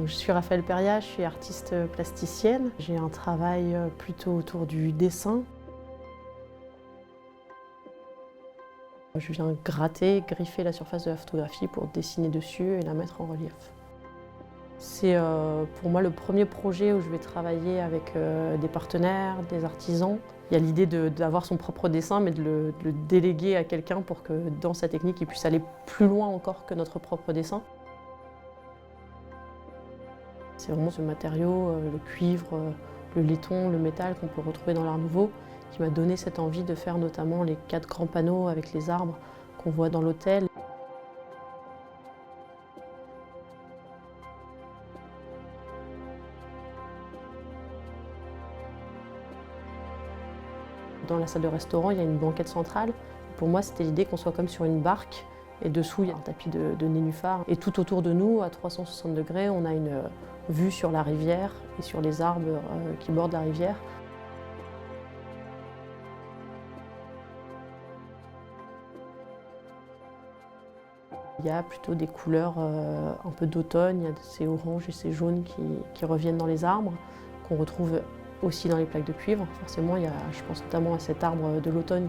Je suis Raphaël Peria, je suis artiste plasticienne. J'ai un travail plutôt autour du dessin. Je viens gratter, griffer la surface de la photographie pour dessiner dessus et la mettre en relief. C'est pour moi le premier projet où je vais travailler avec des partenaires, des artisans. Il y a l'idée d'avoir son propre dessin, mais de le déléguer à quelqu'un pour que dans sa technique, il puisse aller plus loin encore que notre propre dessin. C'est vraiment ce matériau, le cuivre, le laiton, le métal qu'on peut retrouver dans l'Art Nouveau, qui m'a donné cette envie de faire notamment les 4 grands panneaux avec les arbres qu'on voit dans l'hôtel. Dans la salle de restaurant, il y a une banquette centrale. Pour moi, c'était l'idée qu'on soit comme sur une barque. Et dessous, il y a un tapis de nénuphars. Et tout autour de nous, à 360 degrés, on a une vue sur la rivière et sur les arbres qui bordent la rivière. Il y a plutôt des couleurs un peu d'automne. Il y a ces oranges et ces jaunes qui reviennent dans les arbres, qu'on retrouve aussi dans les plaques de cuivre. Forcément, je pense notamment à cet arbre de l'automne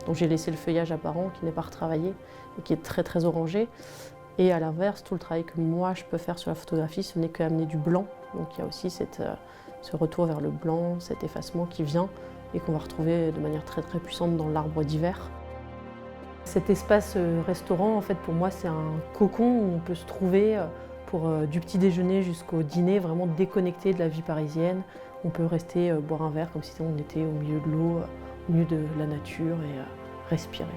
dont j'ai laissé le feuillage apparent, qui n'est pas retravaillé et qui est très très orangé. Et à l'inverse, tout le travail que moi je peux faire sur la photographie, ce n'est qu'amener du blanc. Donc il y a aussi ce retour vers le blanc, cet effacement qui vient et qu'on va retrouver de manière très très puissante dans l'arbre d'hiver. Cet espace restaurant, en fait, pour moi, c'est un cocon où on peut se trouver pour du petit déjeuner jusqu'au dîner, vraiment déconnecté de la vie parisienne. On peut rester boire un verre comme si on était au milieu de l'eau, au milieu de la nature et respirer.